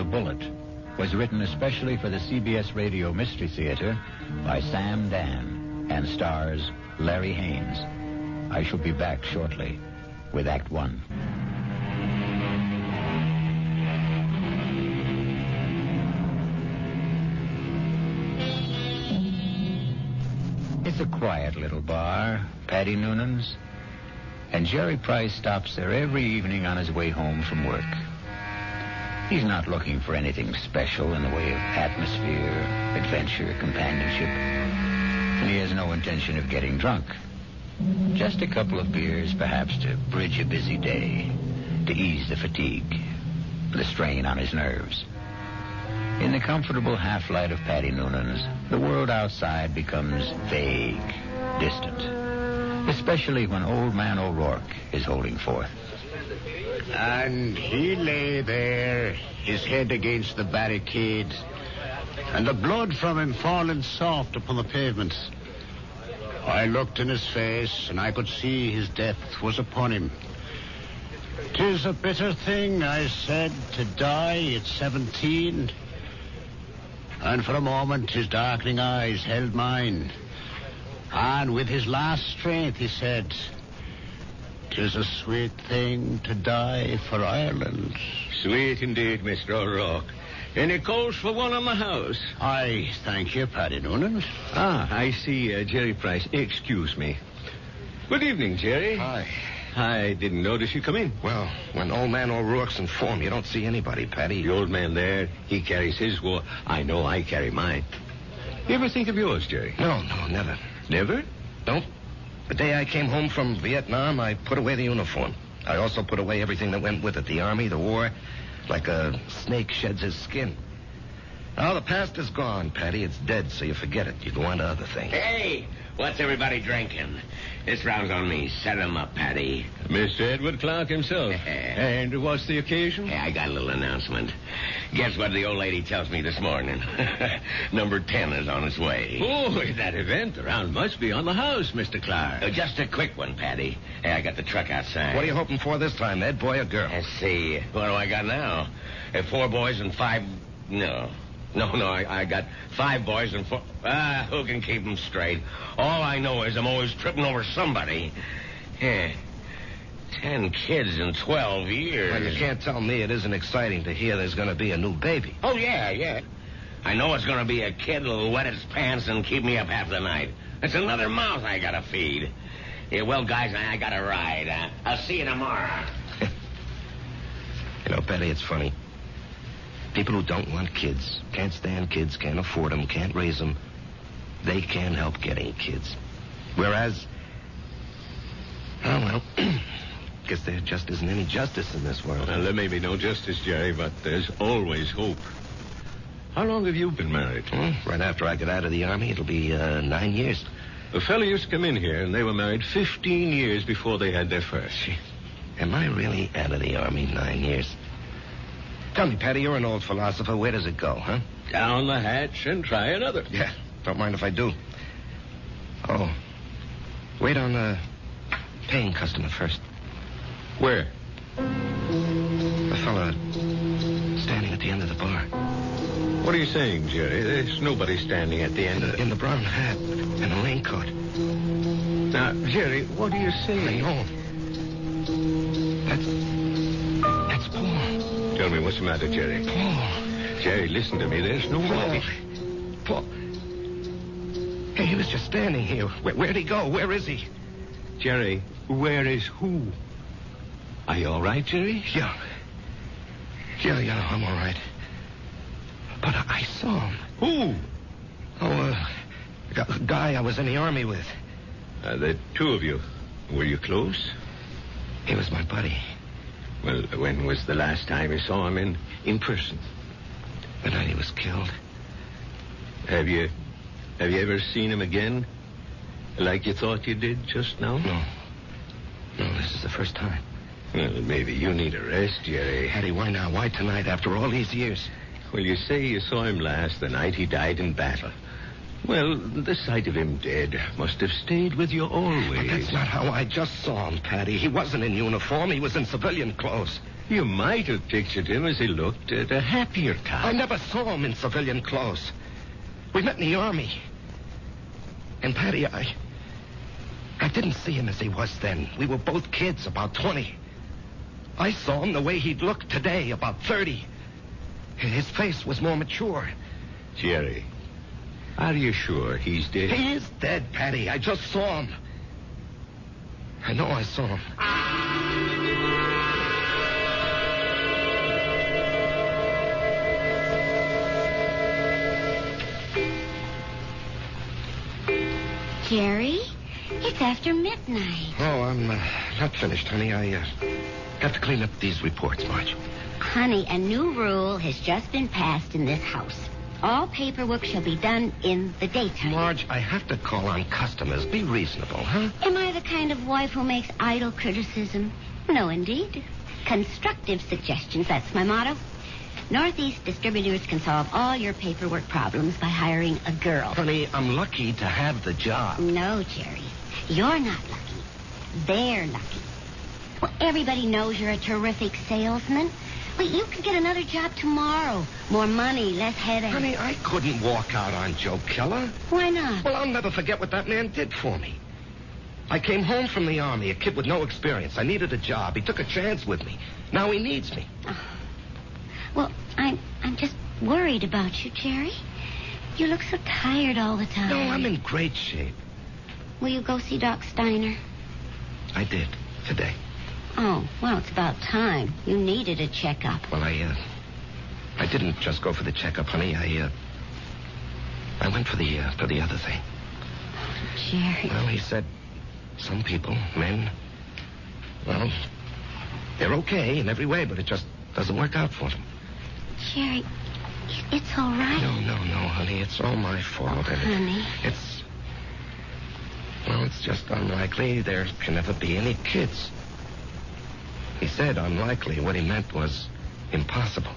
Bullet was written especially for the CBS Radio Mystery Theater by Sam Dan and stars Larry Haynes. I shall be back shortly with Act One. It's a quiet little bar, Paddy Noonan's, and Jerry Price stops there every evening on his way home from work. He's not looking for anything special in the way of atmosphere, adventure, companionship, and he has no intention of getting drunk. Just a couple of beers, perhaps, to bridge a busy day, to ease the fatigue, the strain on his nerves. In the comfortable half-light of Paddy Noonan's, the world outside becomes vague, distant, especially when Old Man O'Rourke is holding forth. And he lay there, his head against the barricade, and the blood from him falling soft upon the pavement. I looked in his face, and I could see his death was upon him. "'Tis a bitter thing," I said, "to die at 17. And for a moment his darkening eyes held mine. And with his last strength he said, "'Tis a sweet thing to die for Ireland." Sweet indeed, Mr. O'Rourke. Any calls for one on the house? I thank you, Paddy Noonan. I see Jerry Price. Excuse me. Good evening, Jerry. Hi. I didn't notice you come in. Well, when Old Man O'Rourke's in form, you don't see anybody, Paddy. The old man there, he carries his war. I know I carry mine. You ever think of yours, Jerry? No, never. Never? No. The day I came home from Vietnam, I put away the uniform. I also put away everything that went with it. The army, the war, like a snake sheds his skin. Now, the past is gone, Paddy. It's dead, so you forget it. You go on to other things. Hey, what's everybody drinking? This round's on me. Set 'em up, Paddy. Mr. Edward Clark himself. And what's the occasion? Hey, I got a little announcement. Guess what the old lady tells me this morning? Number 10 is on its way. Oh, that event, the round must be on the house, Mr. Clark. Just a quick one, Paddy. Hey, I got the truck outside. What are you hoping for this time, Ed, boy or girl? Let's see. What do I got now? 4 boys and 5... No, I got 5 boys and 4... who can keep them straight? All I know is I'm always tripping over somebody. 10 kids in 12 years. Well, you can't tell me it isn't exciting to hear there's going to be a new baby. Oh, yeah. I know it's going to be a kid that'll wet his pants and keep me up half the night. It's another mouth I got to feed. Yeah, well, guys, I got to ride. I'll see you tomorrow. You know, Betty, it's funny. People who don't want kids, can't stand kids, can't afford them, can't raise them, they can't help getting kids. Whereas, guess there just isn't any justice in this world. Well, there may be no justice, Jerry, but there's always hope. How long have you been married? Right after I got out of the army, it'll be 9 years. A fellow used to come in here, and they were married 15 years before they had their first. Am I really out of the army 9 years? Tell me, Paddy, you're an old philosopher. Where does it go, huh? Down the hatch and try another. Yeah, don't mind if I do. Oh, wait on the paying customer first. Where? The fella standing at the end of the bar. What are you saying, Jerry? There's nobody standing at the end of it. In the brown hat and a raincoat. Now, Jerry, what are you saying? I know. That's Paul. Tell me what's the matter, Jerry. Paul. Jerry, listen to me. There's nobody. Paul. Hey, he was just standing here. Where'd he go? Where is he? Jerry, where is who? Are you all right, Jerry? Yeah, I'm all right. But I saw him. Who? Oh, a guy I was in the army with. The two of you. Were you close? He was my buddy. Well, when was the last time you saw him in person? The night he was killed. Have you ever seen him again? Like you thought you did just now? No, this is the first time. Well, maybe you need a rest, Jerry. Eddie, why now? Why tonight after all these years? Well, you say you saw him last the night he died in battle. Well, the sight of him dead must have stayed with you always. But that's not how I just saw him, Paddy. He wasn't in uniform. He was in civilian clothes. You might have pictured him as he looked at a happier I time. never saw him in civilian clothes. We met in the Army. And, Patty, I didn't see him as he was then. We were both kids, about 20. I saw him the way he'd look today, about 30. His face was more mature. Jerry, are you sure he's dead? He is dead, Patty. I just saw him. I know I saw him. Jerry, it's after midnight. Oh, I'm not finished, honey. I got to clean up these reports, Marge. Honey, a new rule has just been passed in this house. All paperwork shall be done in the daytime. Marge, I have to call on customers. Be reasonable, huh? Am I the kind of wife who makes idle criticism? No, indeed. Constructive suggestions, that's my motto. Northeast Distributors can solve all your paperwork problems by hiring a girl. Honey, I'm lucky to have the job. No, Jerry. You're not lucky. They're lucky. Well, everybody knows you're a terrific salesman. Well, you could get another job tomorrow. More money, less headache. Honey, I couldn't walk out on Joe Keller. Why not? Well, I'll never forget what that man did for me. I came home from the Army, a kid with no experience. I needed a job. He took a chance with me. Now he needs me. Well, I'm just worried about you, Jerry. You look so tired all the time. No, I'm in great shape. Will you go see Doc Steiner? I did, today. Oh, well, it's about time. You needed a checkup. Well, I didn't just go for the checkup, honey. I went for the other thing. Jerry. Well, he said some people, men, well, they're okay in every way, but it just doesn't work out for them. Jerry, it's all right. No, honey. It's all my fault. Oh, honey. It's just unlikely there can ever be any kids. He said unlikely. What he meant was impossible.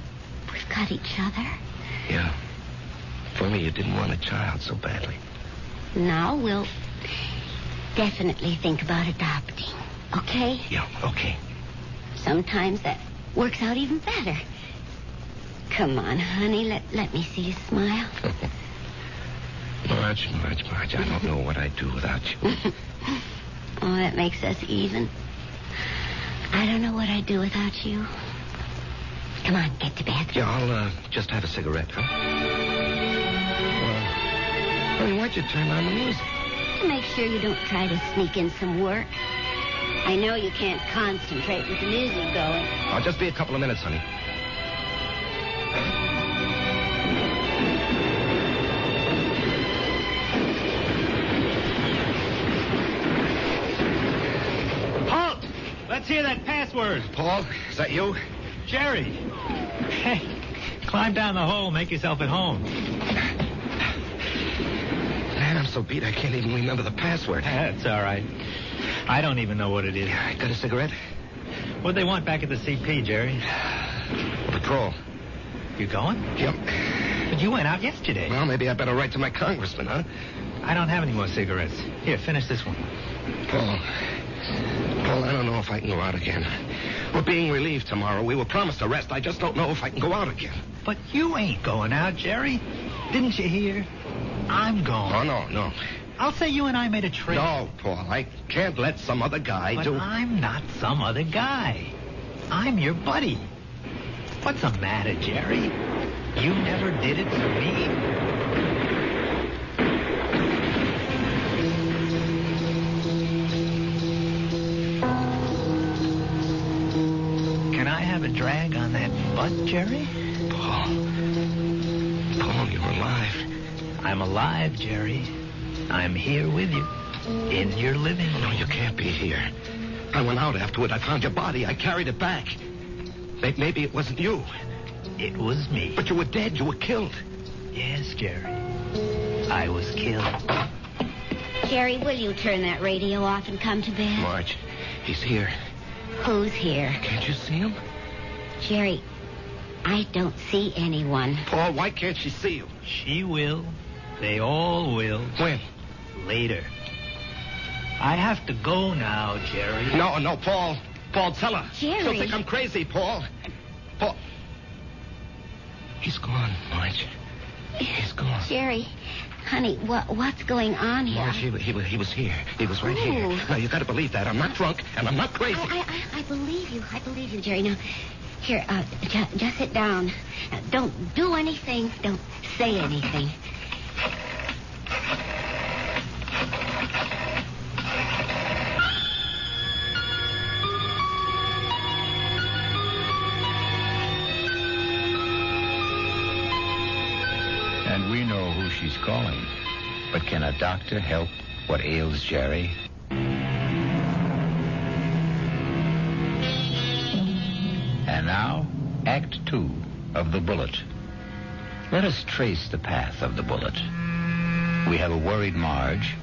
We've got each other. Yeah. If only you didn't want a child so badly. Now we'll definitely think about adopting. Okay? Yeah, okay. Sometimes that works out even better. Come on, honey. Let me see you smile. Marge, I don't know what I'd do without you. Oh, that makes us even. I don't know what I'd do without you. Come on, get to bed. Yeah, I'll just have a cigarette, huh? Honey, why'd you turn on the music? To make sure you don't try to sneak in some work. I know you can't concentrate with the music going. I'll just be a couple of minutes, honey. Halt! Let's hear that password. Paul, is that you? Jerry. Hey, climb down the hole, make yourself at home. Man, I'm so beat I can't even remember the password. That's all right. I don't even know what it is. Got a cigarette? What'd they want back at the CP, Jerry? Patrol. You going? Yep. But you went out yesterday. Well, maybe I better write to my congressman, huh? I don't have any more cigarettes. Here, finish this one. Paul, I don't know if I can go out again. We're being relieved tomorrow. We were promised a rest. I just don't know if I can go out again. But you ain't going out, Jerry. Didn't you hear? I'm going. Oh, no. I'll say you and I made a trade. No, Paul, I can't let some other guy But do... I'm not some other guy. I'm your buddy. What's the matter, Jerry? You never did it for me. Can I have a drag on that butt, Jerry? Paul, you're alive. I'm alive, Jerry. I'm here with you. In your living room. No, you can't be here. I went out afterward. I found your body. I carried it back. Maybe it wasn't you. It was me. But you were dead. You were killed. Yes, Jerry. I was killed. Jerry, will you turn that radio off and come to bed? Marge, he's here. Who's here? Can't you see him? Jerry, I don't see anyone. Paul, why can't she see you? She will. They all will. When? Later. I have to go now, Jerry. No, Paul. Paul, tell her. Jerry. She'll think I'm crazy, Paul. Paul. He's gone, Marge. He's gone. Jerry, honey, what's going on here? Marge, he was here. He was right here. Now, you got to believe that. I'm not drunk, and I'm not crazy. I believe you. I believe you, Jerry. Now, here, just sit down. Don't do anything. Don't say anything. And we know who she's calling. But can a doctor help what ails Jerry? And now, Act 2 of The Bullet. Let us trace the path of the bullet. We have a worried Marge,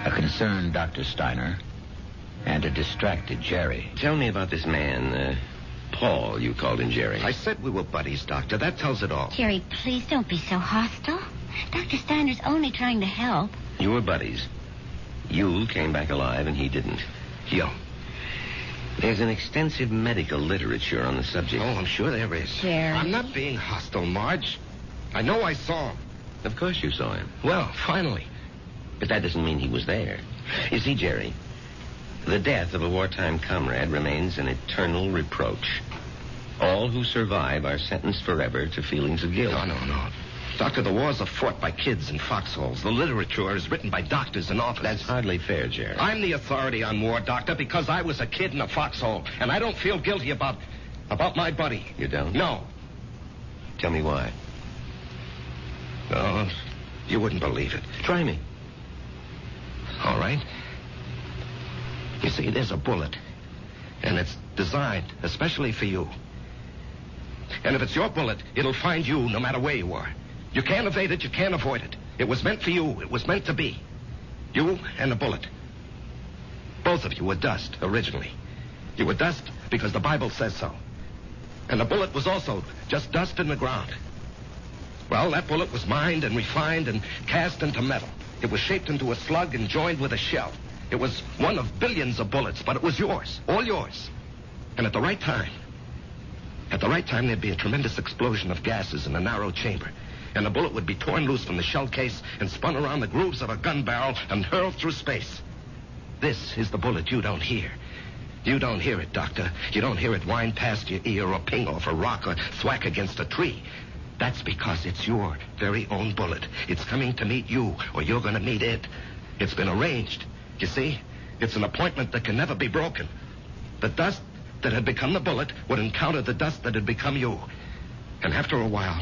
a concerned Dr. Steiner, and a distracted Jerry. Tell me about this man, Paul, you called him Jerry. I said we were buddies, Doctor. That tells it all. Jerry, please don't be so hostile. Dr. Steiner's only trying to help. You were buddies. You came back alive and he didn't. Yo. There's an extensive medical literature on the subject. Oh, I'm sure there is. Jerry. I'm not being hostile, Marge. I know I saw him. Of course you saw him. Well, finally. But that doesn't mean he was there. You see, Jerry, the death of a wartime comrade remains an eternal reproach. All who survive are sentenced forever to feelings of guilt. No. Doctor, the wars are fought by kids in foxholes. The literature is written by doctors in offices. That's hardly fair, Jerry. I'm the authority on war, Doctor, because I was a kid in a foxhole, and I don't feel guilty about my buddy. You don't? No. Tell me why. No, you wouldn't believe it. Try me. All right. You see, there's a bullet, and it's designed especially for you. And if it's your bullet, it'll find you no matter where you are. You can't evade it, you can't avoid it. It was meant for you. It was meant to be. You and the bullet. Both of you were dust, originally. You were dust because the Bible says so. And the bullet was also just dust in the ground. Well, that bullet was mined and refined and cast into metal. It was shaped into a slug and joined with a shell. It was one of billions of bullets, but it was yours, all yours. And at the right time, there'd be a tremendous explosion of gases in a narrow chamber. And the bullet would be torn loose from the shell case and spun around the grooves of a gun barrel and hurled through space. This is the bullet you don't hear. You don't hear it, Doctor. You don't hear it whine past your ear or ping off a rock or thwack against a tree. That's because it's your very own bullet. It's coming to meet you, or you're going to meet it. It's been arranged. You see? It's an appointment that can never be broken. The dust that had become the bullet would encounter the dust that had become you. And after a while,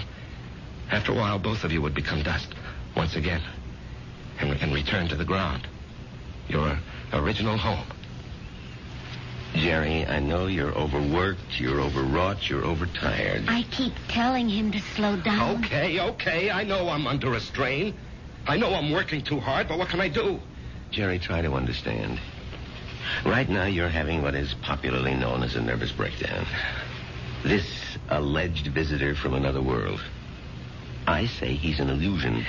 both of you would become dust once again and return to the ground. Your original home. Jerry, I know you're overworked, you're overwrought, you're overtired. I keep telling him to slow down. Okay. I know I'm under a strain. I know I'm working too hard, but what can I do? Jerry, try to understand. Right now, you're having what is popularly known as a nervous breakdown. This alleged visitor from another world. I say he's an illusion.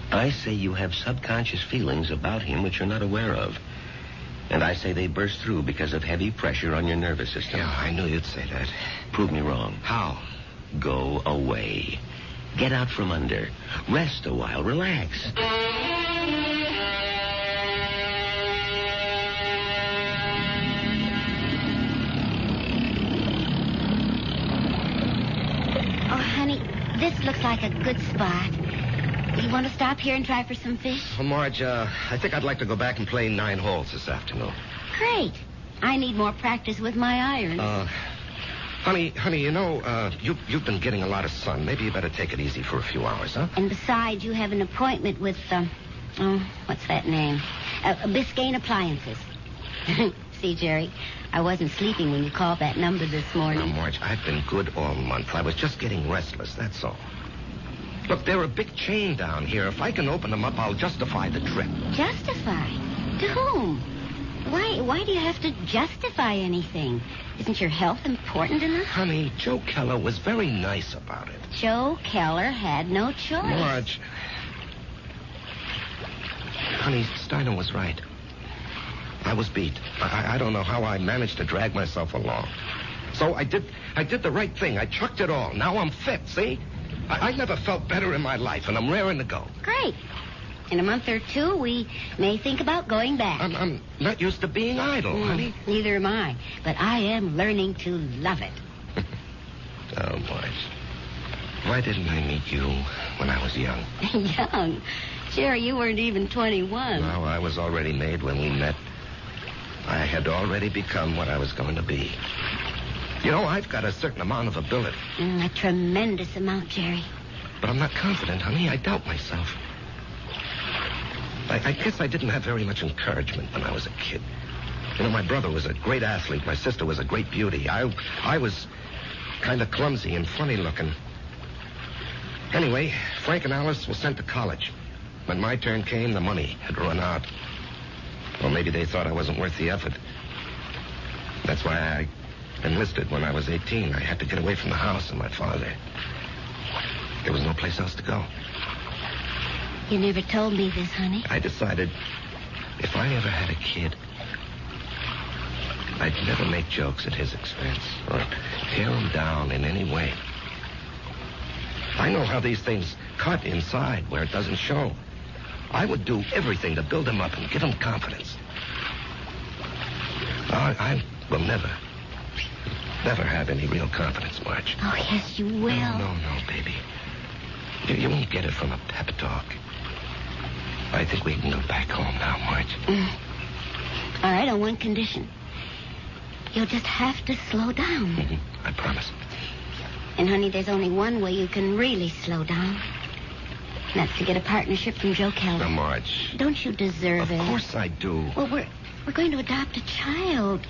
I say you have subconscious feelings about him which you're not aware of. And I say they burst through because of heavy pressure on your nervous system. Yeah, I knew you'd say that. Prove me wrong. How? Go away. Get out from under. Rest a while. Relax. Oh, honey, this looks like a good spot. You want to stop here and try for some fish? Well, Marge, I think I'd like to go back and play 9 holes this afternoon. Great. I need more practice with my irons. Honey, you know, you've been getting a lot of sun. Maybe you better take it easy for a few hours, huh? And besides, you have an appointment with, what's that name? Biscayne Appliances. See, Jerry, I wasn't sleeping when you called that number this morning. Now, Marge, I've been good all month. I was just getting restless, that's all. Look, they're a big chain down here. If I can open them up, I'll justify the trip. Justify? To whom? Why do you have to justify anything? Isn't your health important enough? Honey, Joe Keller was very nice about it. Joe Keller had no choice. Marge. Honey, Steiner was right. I was beat. I don't know how I managed to drag myself along. So I did the right thing. I chucked it all. Now I'm fit, see? I never felt better in my life, and I'm raring to go. Great. In a month or two, we may think about going back. I'm not used to being idle, honey. Neither am I. But I am learning to love it. Oh, Marge. Why didn't I meet you when I was young? Young? Jerry, you weren't even 21. No, I was already made when we met. I had already become what I was going to be. You know, I've got a certain amount of ability. A tremendous amount, Jerry. But I'm not confident, honey. I doubt myself. I guess I didn't have very much encouragement when I was a kid. You know, my brother was a great athlete. My sister was a great beauty. I was kind of clumsy and funny looking. Anyway, Frank and Alice were sent to college. When my turn came, the money had run out. Or maybe they thought I wasn't worth the effort. That's why I enlisted when I was 18. I had to get away from the house and my father. There was no place else to go. You never told me this, honey. I decided if I ever had a kid, I'd never make jokes at his expense or tear him down in any way. I know how these things cut inside where it doesn't show. I would do everything to build him up and give him confidence. I will never have any real confidence, Marge. Oh, yes, you will. No, baby. You won't get it from a pep talk. I think we can go back home now, Marge. All right, on one condition. You'll just have to slow down. Mm-hmm. I promise. And, honey, there's only one way you can really slow down. And that's to get a partnership from Joe Keller. Now, Marge. Don't you deserve it? Of course I do. Well, we're going to adopt a child.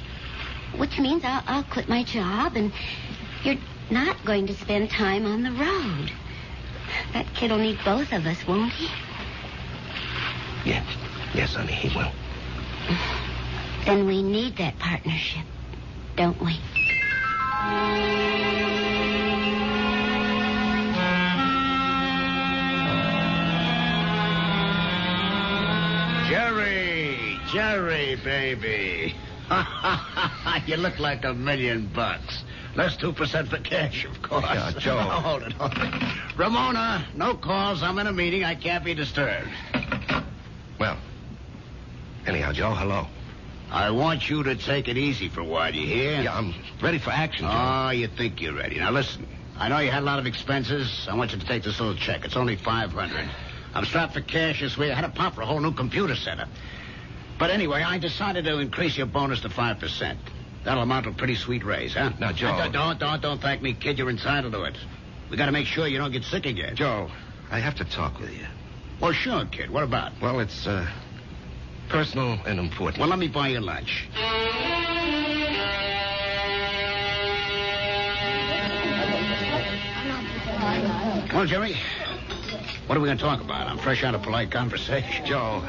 Which means I'll quit my job, and you're not going to spend time on the road. That kid'll need both of us, won't he? Yes, honey, he will. Then we need that partnership, don't we? Jerry, baby. You look like $1 million. Less 2% for cash, of course. Yeah, Joe. Hold it. Ramona, no calls. I'm in a meeting. I can't be disturbed. Well, anyhow, Joe, hello. I want you to take it easy for a while, you hear? Yeah, I'm ready for action, Joe. Oh, you think you're ready. Now, listen. I know you had a lot of expenses. I want you to take this little check. It's only $500. I'm strapped for cash this week. I had to pop for a whole new computer setup. But anyway, I decided to increase your bonus to 5%. That'll amount to a pretty sweet raise, huh? Now, Joe... Don't thank me, kid. You're entitled to it. We got to make sure you don't get sick again. Joe, I have to talk with you. Well, sure, kid. What about? Well, it's, personal and important. Well, let me buy you lunch. Well, Jerry, what are we going to talk about? I'm fresh out of polite conversation. Joe,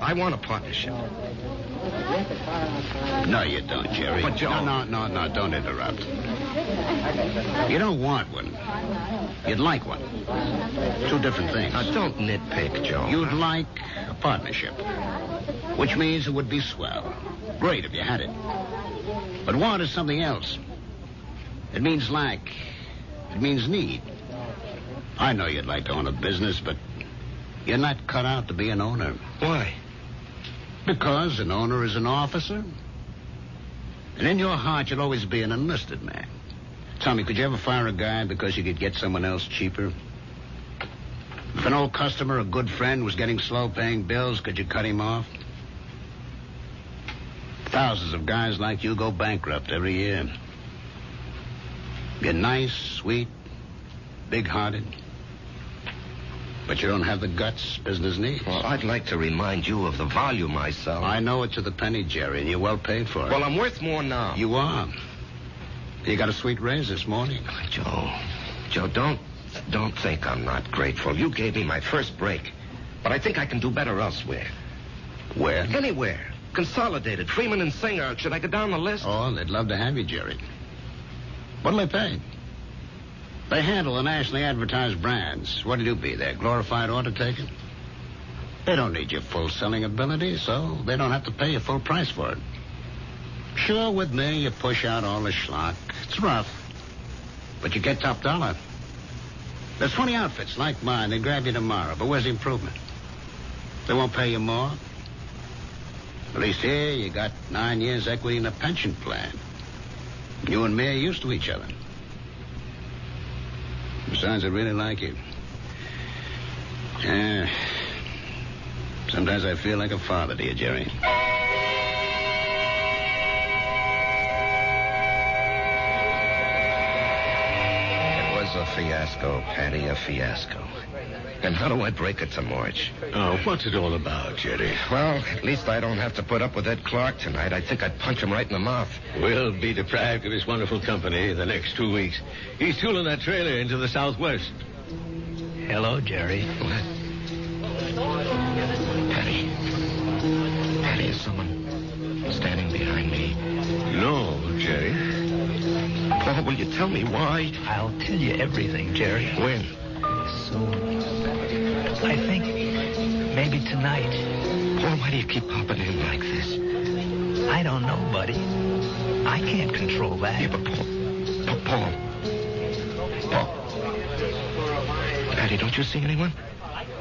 I want a partnership. No, you don't, Jerry. But, Joe... No, don't interrupt. You don't want one. You'd like one. Two different things. Now, don't nitpick, Joe. You'd like a partnership, which means it would be swell. Great if you had it. But want is something else. It means lack. It means need. I know you'd like to own a business, but you're not cut out to be an owner. Why? Because an owner is an officer. And in your heart, you'll always be an enlisted man. Tell me, could you ever fire a guy because you could get someone else cheaper? If an old customer, a good friend, was getting slow paying bills, could you cut him off? Thousands of guys like you go bankrupt every year. You're nice, sweet, big-hearted. But you don't have the guts business needs. Well, I'd like to remind you of the volume I sell. I know it to the penny, Jerry, and you're well paid for it. Well, I'm worth more now. You are. You got a sweet raise this morning. Joe, don't think I'm not grateful. You gave me my first break. But I think I can do better elsewhere. Where? Anywhere. Consolidated, Freeman and Singer. Should I go down the list? Oh, they'd love to have you, Jerry. What'll they pay? They handle the nationally advertised brands. What'll you be there? Glorified order taker? They don't need your full selling ability, so they don't have to pay you full price for it. Sure, with me, you push out all the schlock. It's rough, but you get top dollar. There's 20 outfits like mine. They grab you tomorrow, but where's the improvement? They won't pay you more. At least here, you got 9 years equity in a pension plan. You and me are used to each other. Besides, I really like you. Yeah. Sometimes I feel like a father to you, Jerry. It was a fiasco, Patty, a fiasco. And how do I break it to March? Oh, what's it all about, Jerry? Well, at least I don't have to put up with Ed Clark tonight. I think I'd punch him right in the mouth. We'll be deprived of his wonderful company the next 2 weeks. He's tooling that trailer into the southwest. Hello, Jerry. What? Patty. Patty, is someone standing behind me? No, Jerry. Paul, will you tell me why? I'll tell you everything, Jerry. When? Soon. I think maybe tonight. Paul, why do you keep popping in like this? I don't know, buddy. I can't control that. Yeah, but Paul. Patty, don't you see anyone?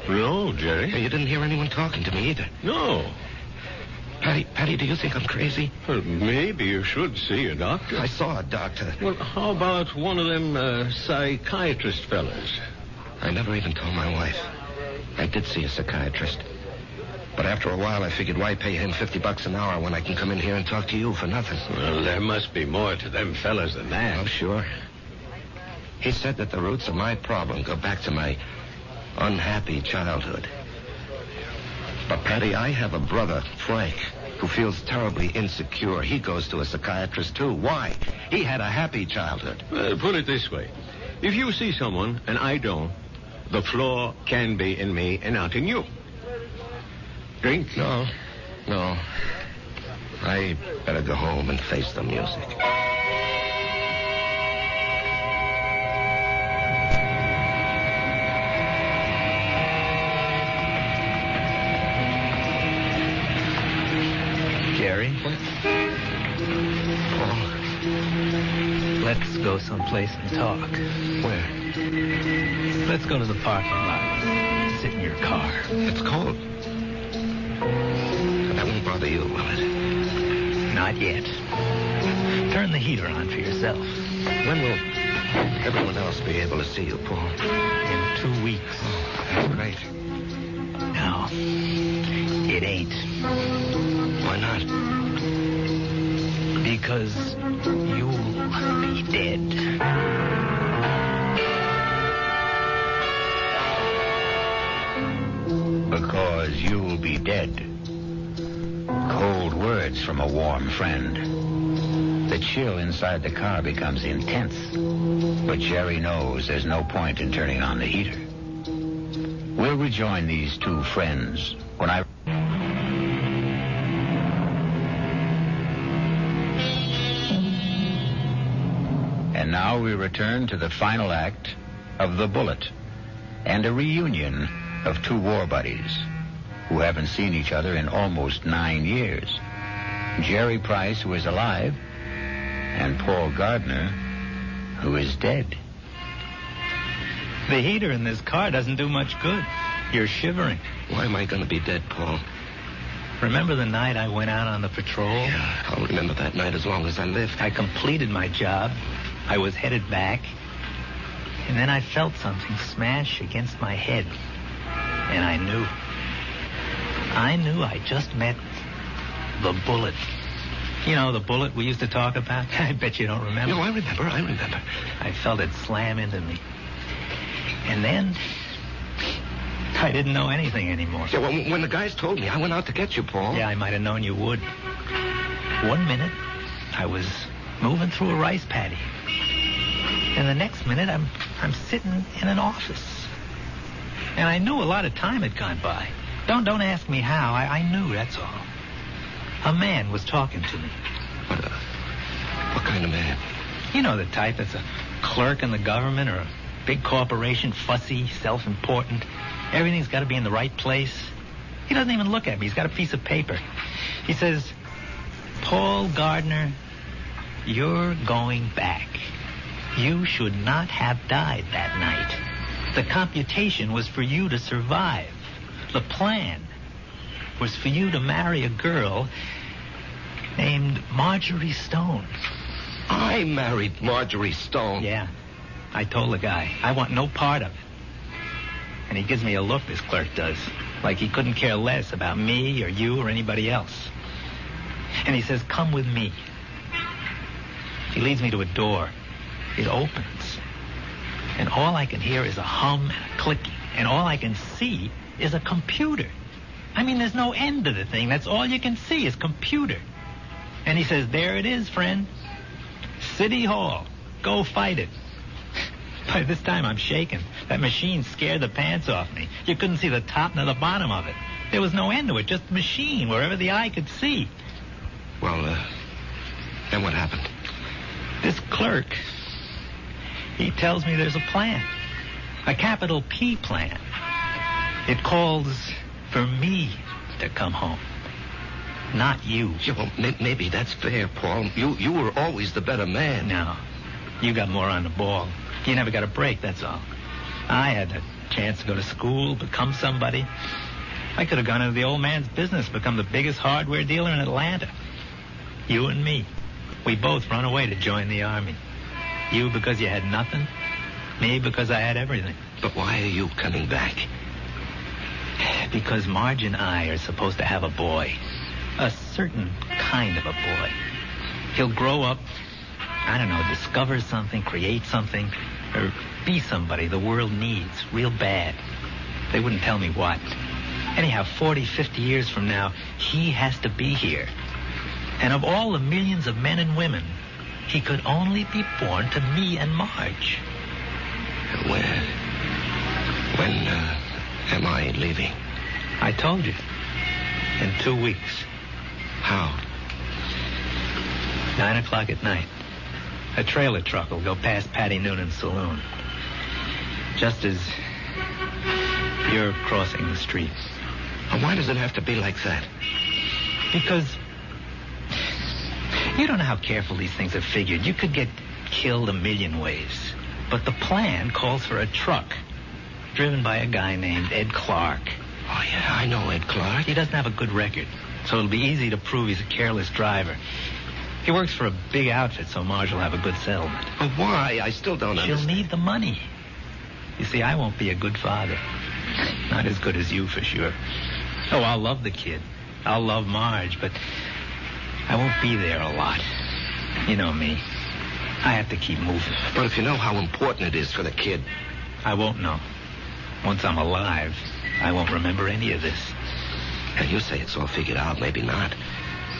No, Jerry. You didn't hear anyone talking to me either. No. Patty, do you think I'm crazy? Well, maybe you should see a doctor. I saw a doctor. Well, how about one of them psychiatrist fellas? I never even told my wife. I did see a psychiatrist. But after a while, I figured why pay him $50 an hour when I can come in here and talk to you for nothing? Well, there must be more to them fellas than that. Oh, sure. He said that the roots of my problem go back to my unhappy childhood. But, Patty, I have a brother, Frank, who feels terribly insecure. He goes to a psychiatrist, too. Why? He had a happy childhood. Well, put it this way. If you see someone and I don't, the flaw can be in me and not in you. Drink? No. I better go home and face the music. Jerry? What? Let's go someplace and talk. Where? Let's go to the parking lot. Sit in your car. It's cold. That won't bother you, will it? Not yet. Turn the heater on for yourself. When will everyone else be able to see you, Paul? In 2 weeks. Oh, that's great. No, it ain't. Why not? Because you'll be dead. Because you'll be dead. Cold words from a warm friend. The chill inside the car becomes intense. But Jerry knows there's no point in turning on the heater. We'll rejoin these two friends when I... And now we return to the final act of The Bullet and a reunion of two war buddies who haven't seen each other in almost 9 years. Jerry Price, who is alive, and Paul Gardner, who is dead. The heater in this car doesn't do much good. You're shivering. Why am I going to be dead, Paul? Remember the night I went out on the patrol? Yeah, I'll remember that night as long as I live. I completed my job. I was headed back. And then I felt something smash against my head. And I knew I just met the bullet. You know, the bullet we used to talk about? I bet you don't remember. No, I remember. I felt it slam into me. And then I didn't know anything anymore. Yeah, well, when the guys told me, I went out to get you, Paul. Yeah, I might have known you would. 1 minute, I was moving through a rice paddy. And the next minute, I'm sitting in an office. And I knew a lot of time had gone by. Don't ask me how. I knew, that's all. A man was talking to me. What kind of man? You know the type that's a clerk in the government or a big corporation, fussy, self-important. Everything's got to be in the right place. He doesn't even look at me. He's got a piece of paper. He says, Paul Gardner, you're going back. You should not have died that night. The computation was for you to survive. The plan was for you to marry a girl named Marjorie Stone. I married Marjorie Stone. Yeah. I told the guy, I want no part of it. And he gives me a look, this clerk does, like he couldn't care less about me or you or anybody else. And he says, come with me. He leads me to a door. It opens. And all I can hear is a hum and a clicking. And all I can see is a computer. I mean, there's no end to the thing. That's all you can see is computer. And he says, there it is, friend. City Hall. Go fight it. By this time, I'm shaking. That machine scared the pants off me. You couldn't see the top nor the bottom of it. There was no end to it, just a machine, wherever the eye could see. Well, then what happened? This clerk, he tells me there's a plan. A capital P plan. It calls for me to come home. Not you. Yeah, well, maybe that's fair, Paul. You were always the better man. No. You got more on the ball. You never got a break, that's all. I had a chance to go to school, become somebody. I could have gone into the old man's business, become the biggest hardware dealer in Atlanta. You and me. We both run away to join the army. You because you had nothing. Me because I had everything. But why are you coming back? Because Marge and I are supposed to have a boy. A certain kind of a boy. He'll grow up, I don't know, discover something, create something, or be somebody the world needs real bad. They wouldn't tell me what. Anyhow, 40, 50 years from now, he has to be here. And of all the millions of men and women, he could only be born to me and Marge. When am I leaving? I told you. In 2 weeks. How? 9 o'clock at night. A trailer truck will go past Patty Noonan's saloon. Just as you're crossing the street. And why does it have to be like that? Because you don't know how careful these things are figured. You could get killed a million ways. But the plan calls for a truck driven by a guy named Ed Clark. Oh, yeah, I know Ed Clark. He doesn't have a good record, so it'll be easy to prove he's a careless driver. He works for a big outfit, so Marge will have a good settlement. But why? I still don't understand. She'll need the money. You see, I won't be a good father. Not as good as you, for sure. Oh, I'll love the kid. I'll love Marge, but I won't be there a lot. You know me. I have to keep moving. But if you know how important it is for the kid... I won't know. Once I'm alive, I won't remember any of this. And you say it's all figured out, maybe not.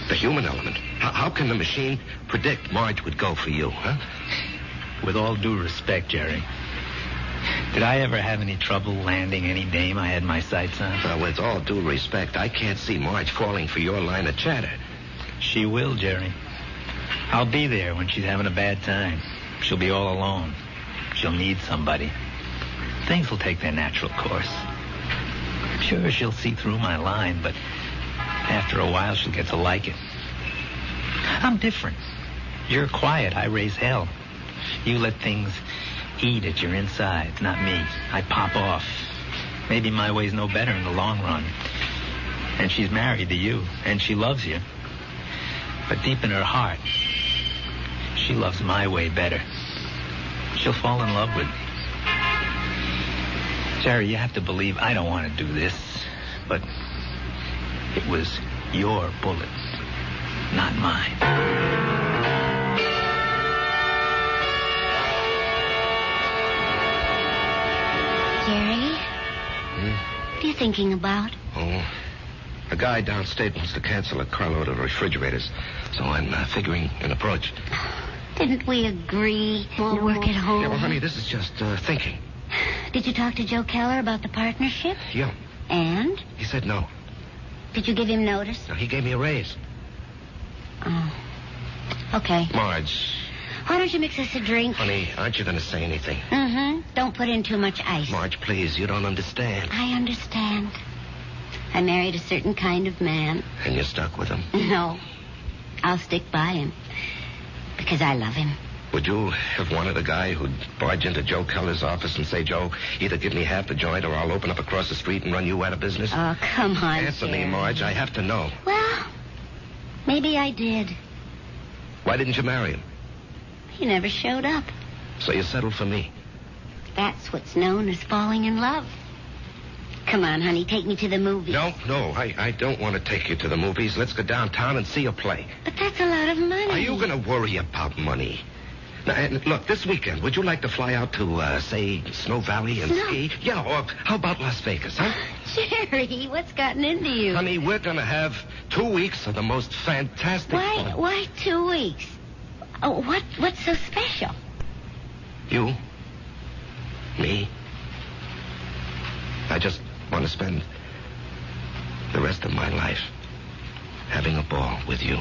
The human element. How can the machine predict Marge would go for you, huh? With all due respect, Jerry, did I ever have any trouble landing any dame I had my sights on? Well, with all due respect, I can't see Marge falling for your line of chatter. She will, Jerry. I'll be there when she's having a bad time. She'll be all alone. She'll need somebody. Things will take their natural course. Sure, she'll see through my line, but after a while she'll get to like it. I'm different. You're quiet. I raise hell. You let things eat at your insides, not me. I pop off. Maybe my way's no better in the long run. And she's married to you, and she loves you. But deep in her heart, she loves my way better. She'll fall in love with me. Jerry, you have to believe I don't want to do this, but it was your bullet, not mine. Jerry? What are you thinking about? Oh, a guy downstate wants to cancel a carload of refrigerators, so I'm figuring an approach. Didn't we agree we'll work at home? Yeah, well, honey, this is just thinking. Did you talk to Joe Keller about the partnership? Yeah. And? He said no. Did you give him notice? No, he gave me a raise. Oh. Okay. Marge. Why don't you mix us a drink? Honey, aren't you going to say anything? Mm-hmm. Don't put in too much ice. Marge, please, you don't understand. I understand. I married a certain kind of man. And you're stuck with him? No. I'll stick by him. Because I love him. Would you have wanted a guy who'd barge into Joe Keller's office and say, Joe, either give me half the joint or I'll open up across the street and run you out of business? Oh, come on, Answer me, Jerry. Marge. I have to know. Well, maybe I did. Why didn't you marry him? He never showed up. So you settled for me. That's what's known as falling in love. Come on, honey, take me to the movies. No, I don't want to take you to the movies. Let's go downtown and see a play. But that's a lot of money. Are you going to worry about money? Now, and look, this weekend, would you like to fly out to, say, Snow Valley and Snow? ski? Yeah, or how about Las Vegas, huh? Jerry, what's gotten into you? Honey, we're going to have 2 weeks of the most fantastic fun. Why 2 weeks? Oh, what's so special? You? Me? I just want to spend the rest of my life having a ball with you.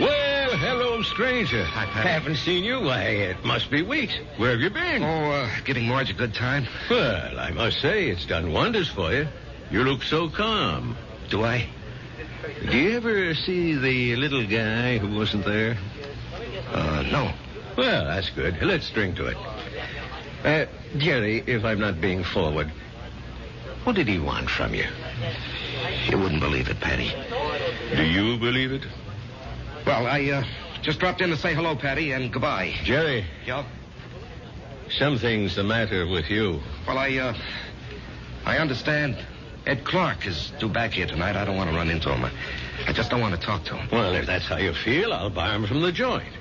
Well, hello, stranger. Hi, Patty. Haven't seen you. Why, it must be weeks. Where have you been? Giving Marge a good time. Well, I must say, it's done wonders for you. You look so calm. Do I? Do you ever see the little guy who wasn't there? No. Well, that's good. Let's drink to it. Jerry, if I'm not being forward, what did he want from you? You wouldn't believe it, Patty. Do you believe it? Well, I, just dropped in to say hello, Patty, and goodbye. Jerry, Yup. something's the matter with you. Well, I understand Ed Clark is due back here tonight. I don't want to run into him. I just don't want to talk to him. Well, if that's how you feel, I'll bar him from the joint.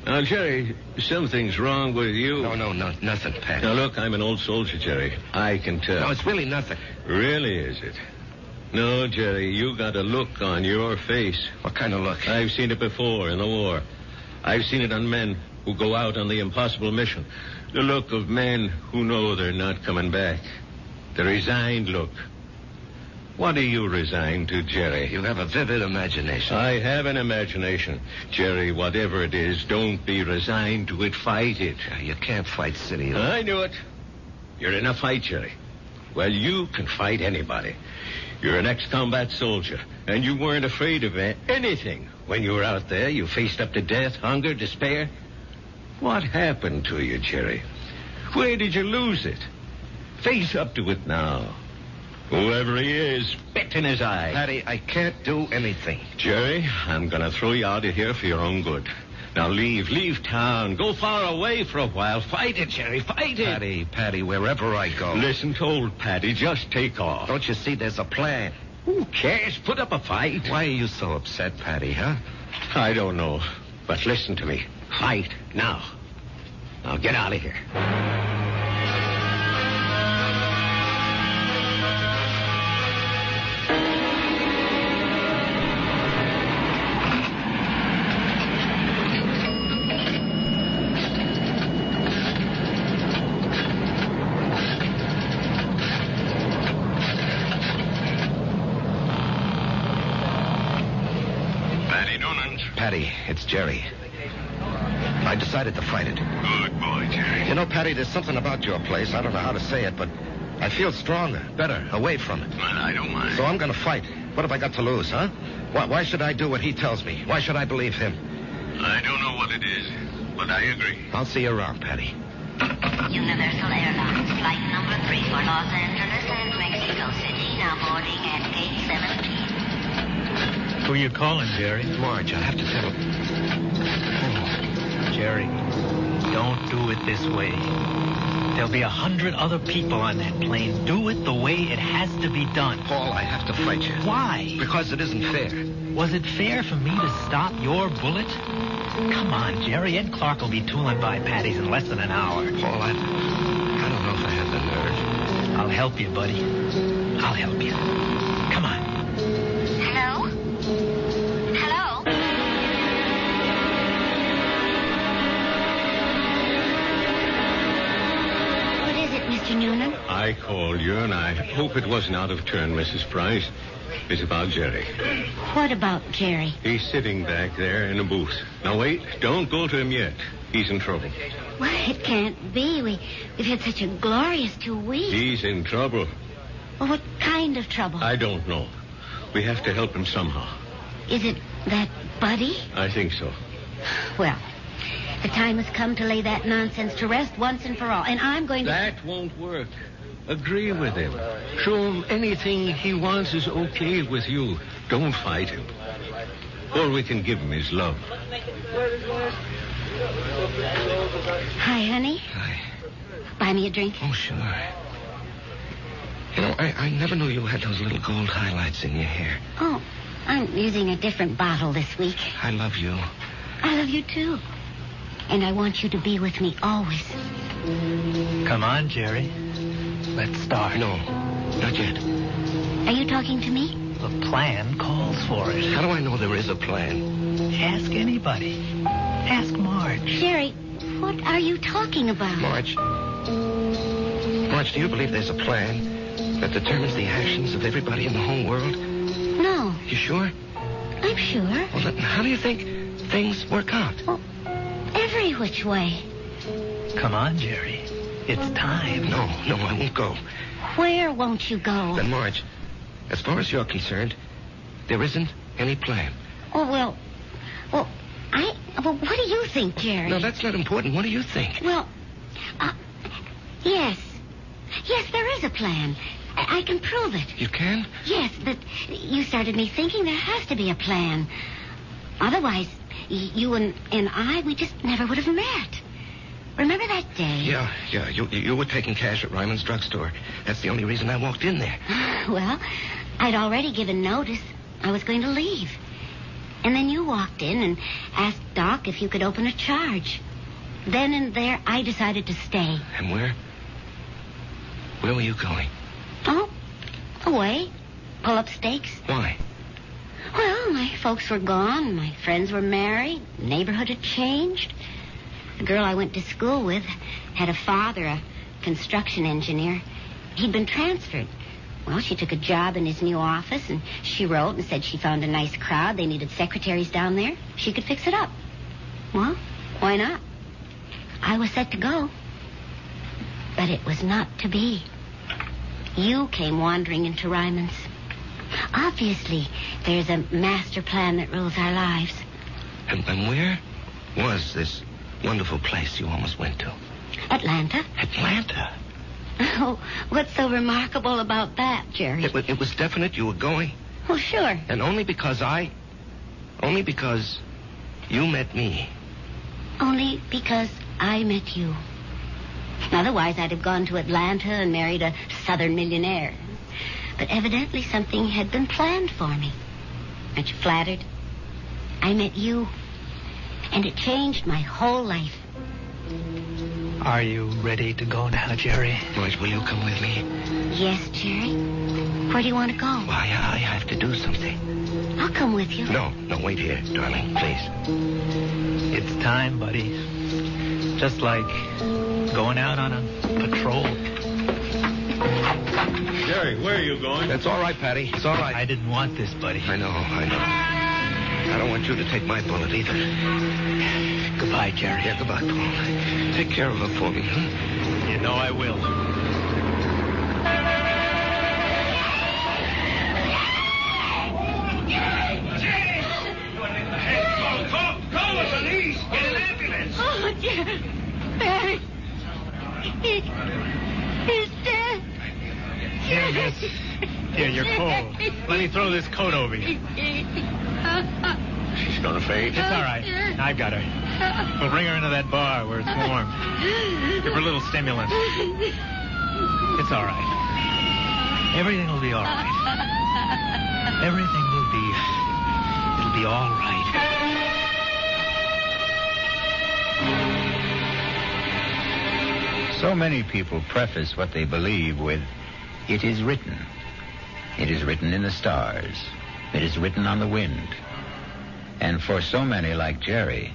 Now, Jerry, something's wrong with you. No, nothing, Patty. Now, look, I'm an old soldier, Jerry. I can tell. No, it's really nothing. Really, is it? No, Jerry, you got a look on your face. What kind of look? I've seen it before in the war. I've seen it on men who go out on the impossible mission. The look of men who know they're not coming back. The resigned look. What are you resigned to, Jerry? You have a vivid imagination. I have an imagination. Jerry, whatever it is, don't be resigned to it. Fight it. You can't fight City. I knew it. You're in a fight, Jerry. Well, you can fight anybody. You're an ex-combat soldier, and you weren't afraid of anything. When you were out there, you faced up to death, hunger, despair. What happened to you, Jerry? Where did you lose it? Face up to it now. Whoever he is, spit in his eye. Patty, I can't do anything. Jerry, I'm going to throw you out of here for your own good. Now leave town. Go far away for a while. Fight it, Jerry, fight it. Patty, wherever I go. Listen to old Patty. Just take off. Don't you see there's a plan? Who cares? Put up a fight. Why are you so upset, Patty, huh? I don't know. But listen to me. Fight now. Now get out of here. Patty, it's Jerry. I decided to fight it. Good boy, Jerry. You know, Patty, there's something about your place. I don't know how to say it, but I feel stronger, better, away from it. Well, I don't mind. So I'm going to fight. What have I got to lose, huh? Why should I do what he tells me? Why should I believe him? I don't know what it is, but I agree. I'll see you around, Patty. Universal Airlines, flight number 3 for Los Angeles and Mexico City, now boarding at gate 17. Who are you calling, Jerry? Marge, I have to tell him. Oh, Jerry, don't do it this way. There'll be 100 other people on that plane. Do it the way it has to be done. Paul, I have to fight you. Why? Because it isn't fair. Was it fair for me to stop your bullet? Come on, Jerry. Ed Clark will be tooling by Patty's in less than an hour. Paul, I don't know if I have the nerve. I'll help you, buddy. I'll help you. Come on. Hello? Hello? What is it, Mr. Noonan? I called you, and I hope it wasn't out of turn, Mrs. Price. It's about Jerry. What about Jerry? He's sitting back there in a booth. Now, wait. Don't go to him yet. He's in trouble. Well, it can't be. We've had such a glorious 2 weeks. He's in trouble. Well, what kind of trouble? I don't know. We have to help him somehow. Is it that Buddy? I think so. Well, the time has come to lay that nonsense to rest once and for all. And I'm going to... That won't work. Agree with him. Show him anything he wants is okay with you. Don't fight him. All we can give him is love. Hi, honey. Hi. Buy me a drink. Oh, sure. You know, I never knew you had those little gold highlights in your hair. Oh, I'm using a different bottle this week. I love you. I love you, too. And I want you to be with me always. Come on, Jerry. Let's start. No, not yet. Are you talking to me? The plan calls for it. How do I know there is a plan? Ask anybody. Ask Marge. Jerry, what are you talking about? Marge, do you believe there's a plan that determines the actions of everybody in the whole world? No. You sure? I'm sure. Well, then how do you think things work out? Well, every which way. Come on, Jerry. It's time. No, I won't go. Where won't you go? Then, Marge, as far as you're concerned, there isn't any plan. Oh, well, what do you think, Jerry? No, that's not important. What do you think? Well, yes. Yes, there is a plan. I can prove it. You can? Yes, but you started me thinking there has to be a plan. Otherwise, you and I, we just never would have met. Remember that day? Yeah. You were taking cash at Ryman's drugstore. That's the only reason I walked in there. Well, I'd already given notice. I was going to leave. And then you walked in and asked Doc if you could open a charge. Then and there, I decided to stay. And where? Where were you going? Oh, away. Pull up stakes. Why? Well, my folks were gone. My friends were married. The neighborhood had changed. The girl I went to school with had a father, a construction engineer. He'd been transferred. Well, she took a job in his new office, and she wrote and said she found a nice crowd. They needed secretaries down there. She could fix it up. Well, why not? I was set to go. But it was not to be. You came wandering into Ryman's. Obviously, there's a master plan that rules our lives. And where was this wonderful place you almost went to? Atlanta. Atlanta? Oh, what's so remarkable about that, Jerry? It was definite you were going? Well, sure. And only because you met me. Only because I met you. Otherwise, I'd have gone to Atlanta and married a southern millionaire. But evidently something had been planned for me. Aren't you flattered? I met you, and it changed my whole life. Are you ready to go now, Jerry? Marge, will you come with me? Yes, Jerry. Where do you want to go? Why, I have to do something. I'll come with you. No, wait here, darling, please. It's time, buddy. Just like going out on a patrol. Jerry, where are you going? That's all right, Patty. It's all right. I didn't want this, buddy. I know. I don't want you to take my bullet either. Goodbye, Jerry. Yeah, goodbye, Paul. Take care of her for me, huh? You know I will. Call the police! Get an ambulance! Oh, dear. Barry. He's dead. Here, miss. Here, you're cold. Let me throw this coat over you. She's gonna faint. It's all right. I've got her. We'll bring her into that bar where it's warm. Give her a little stimulant. It's all right. Everything will be all right. Everything will be... It'll be all right. So many people preface what they believe with, "It is written." It is written in the stars. It is written on the wind. And for so many like Jerry,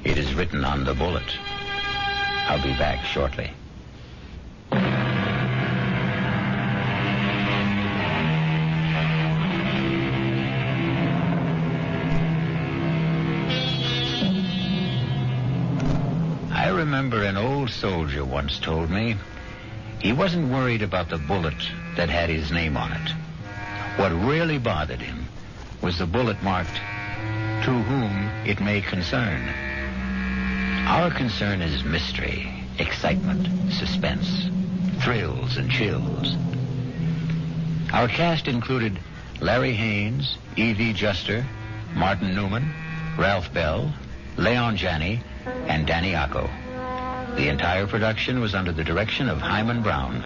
it is written on the bullet. I'll be back shortly. remember an old soldier once told me he wasn't worried about the bullet that had his name on it. What really bothered him was the bullet marked, "To whom it may concern." Our concern is mystery, excitement, suspense, thrills and chills. Our cast included Larry Haynes, E.V. Juster, Martin Newman, Ralph Bell, Leon Janney, and Danny Acco. The entire production was under the direction of Hyman Brown.